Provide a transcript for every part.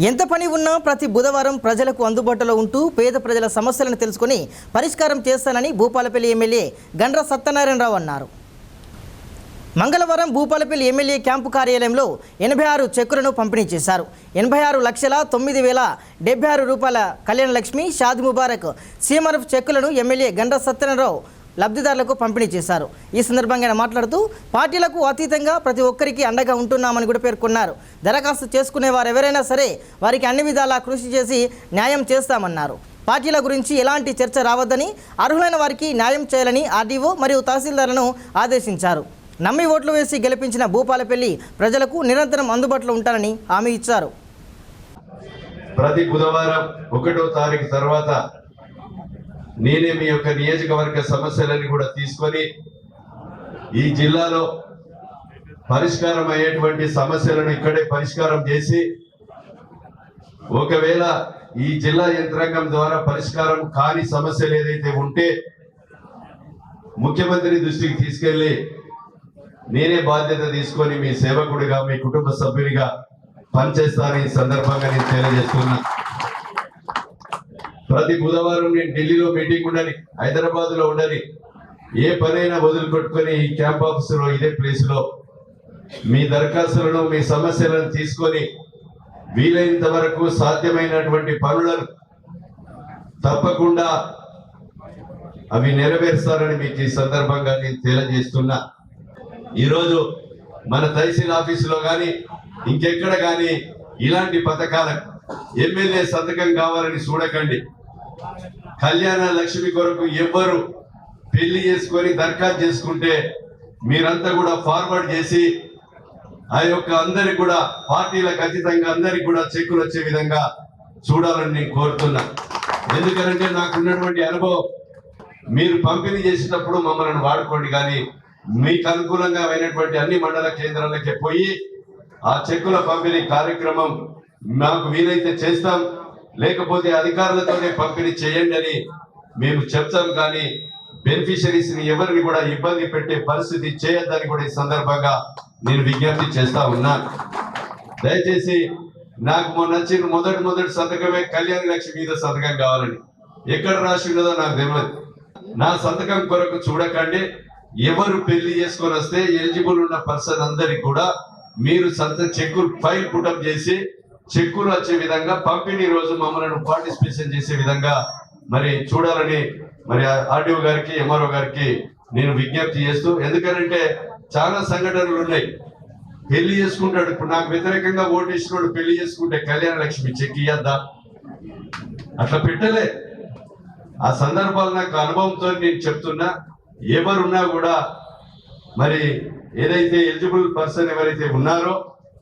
ఎంత పని ఉన్నా ప్రతి బుధవారం ప్రజలకు అందుబాటులో ఉంటూ పేద ప్రజల సమస్యలను తెలుసుకుని పరిష్కారం చేస్తానని భూపాలపల్లి ఎమ్మెల్యే గండ్ర సత్యనారాయణరావు అన్నారు. మంగళవారం భూపాలపల్లి ఎమ్మెల్యే క్యాంపు కార్యాలయంలో 86 చెక్కులను పంపిణీ చేశారు. 86,09,076 రూపాయల కళ్యాణ లక్ష్మి, షాదీ ముబారక్, సీఎంఆర్ఎఫ్ చెక్కులను ఎమ్మెల్యే గండ్ర సత్యనారాయణరావు లబ్ధిదారులకు పంపిణీ చేశారు. ఈ సందర్భంగా ఆయన మాట్లాడుతూ పార్టీలకు అతీతంగా ప్రతి ఒక్కరికి అండగా ఉంటున్నామని కూడా పేర్కొన్నారు. దరఖాస్తు చేసుకునే వారు ఎవరైనా సరే వారికి అన్ని విధాలా కృషి చేసి న్యాయం చేస్తామన్నారు. పార్టీల గురించి ఎలాంటి చర్చ రావద్దని, అర్హులైన వారికి న్యాయం చేయాలని ఆర్డీఓ మరియు తహసీల్దార్లను ఆదేశించారు. నమ్మి ఓట్లు వేసి గెలిపించిన భూపాలపల్లి ప్రజలకు నిరంతరం అందుబాటులో ఉంటారని హామీ ఇచ్చారు. ప్రతి బుధవారం 1వ తారీఖు తర్వాత నేనే మీ యొక్క నియోజకవర్గ సమస్యలని కూడా తీసుకొని ఈ జిల్లాలో పరిష్కారం అయ్యేటువంటి సమస్యలను ఇక్కడే పరిష్కారం చేసి, ఒకవేళ ఈ జిల్లా యంత్రాంగం ద్వారా పరిష్కారం కాని సమస్యలు ఏదైతే ఉంటే ముఖ్యమంత్రి దృష్టికి తీసుకెళ్లి నేనే బాధ్యత తీసుకొని మీ సేవకుడిగా, మీ కుటుంబ సభ్యునిగా పనిచేస్తానని ఈ సందర్భంగా నేను తెలియజేస్తున్నా. ప్రతి బుధవారం నేను ఢిల్లీలో మీటింగ్ ఉండని, హైదరాబాద్ లో ఉండని, ఏ పనైనా వదిలిపెట్టుకొని ఈ క్యాంప్ ఆఫీస్ లో ఇదే ప్లేస్ లో మీ దరఖాస్తులను, మీ సమస్యలను తీసుకొని వీలైనంత వరకు సాధ్యమైనటువంటి పనులను తప్పకుండా అవి నెరవేరుస్తారని మీకు ఈ సందర్భంగా నేను తెలియజేస్తున్నా. ఈరోజు మన తహసీల్ ఆఫీసులో కానీ ఇంకెక్కడ కానీ ఇలాంటి పథకాలకు ఎమ్మెల్యే సంతకం కావాలని చూడకండి. కళ్యాణ లక్ష్మి కొరకు ఎవ్వరు పెళ్లి చేసుకొని దరఖాస్తు చేసుకుంటే మీరంతా కూడా ఫార్వర్డ్ చేసి ఆ యొక్క అందరికి కూడా పార్టీలకు అతీతంగా అందరికి కూడా చెక్కులు వచ్చే విధంగా చూడాలని నేను కోరుతున్నా. ఎందుకంటే నాకున్నటువంటి అనుభవం, మీరు పంపిణీ చేసేటప్పుడు మమ్మల్ని వాడుకోండి, కానీ మీకు అనుకూలంగా అయినటువంటి అన్ని మండల కేంద్రాలకే పోయి ఆ చెక్కుల పంపిణీ కార్యక్రమం మాకు వీలైతే చేస్తాం, లేకపోతే అధికారులతోనే పంపిణీ చేయండి అని మేము చెప్తాం. కానీ బెనిఫిషరీస్ ని ఎవరిని కూడా ఇబ్బంది పెట్టే పరిస్థితి చేయొద్దని కూడా ఈ సందర్భంగా నేను విజ్ఞప్తి చేస్తా ఉన్నాను. దయచేసి నాకు నచ్చిన మొదటి సంతకమే కళ్యాణ లక్ష్మి మీద సంతకం కావాలని ఎక్కడ రాసి ఉన్నదో నాకు తెలియదు. నా సంతకం కొరకు చూడకండి. ఎవరు పెళ్లి చేసుకొని వస్తే ఎలిజిబుల్ ఉన్న పర్సన్ అందరికి కూడా మీరు చెక్కులు ఫైల్ పుటప్ చేసి చెక్కులు వచ్చే విధంగా పంపిణీ రోజు మమ్మల్ని పార్టిసిపేషన్ చేసే విధంగా మరి చూడాలని మరి ఆర్డీఓ గారికి, ఎంఆర్ఓ గారికి నేను విజ్ఞప్తి చేస్తూ, ఎందుకంటే చాలా సంఘటనలు ఉన్నాయి. పెళ్లి చేసుకుంటాడు, ఇప్పుడు నాకు వ్యతిరేకంగా ఓటు ఇచ్చినోడు పెళ్లి చేసుకుంటే కళ్యాణ లక్ష్మి చెక్ ఇయ్యద్దా? అట్లా పెట్టలే. ఆ సందర్భాలు నాకు అనుభవంతో నేను చెప్తున్నా. ఎవరున్నా కూడా మరి ఏదైతే ఎలిజిబుల్ పర్సన్ ఎవరైతే ఉన్నారో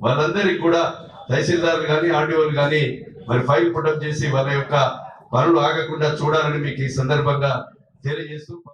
వాళ్ళందరికీ కూడా తహసీల్దార్లు కానీ, ఆర్డీఓలు కానీ మరి ఫైల్ పుటప్ చేసి వాళ్ళ యొక్క పనులు ఆగకుండా చూడాలని మీకు ఈ సందర్భంగా తెలియజేస్తూ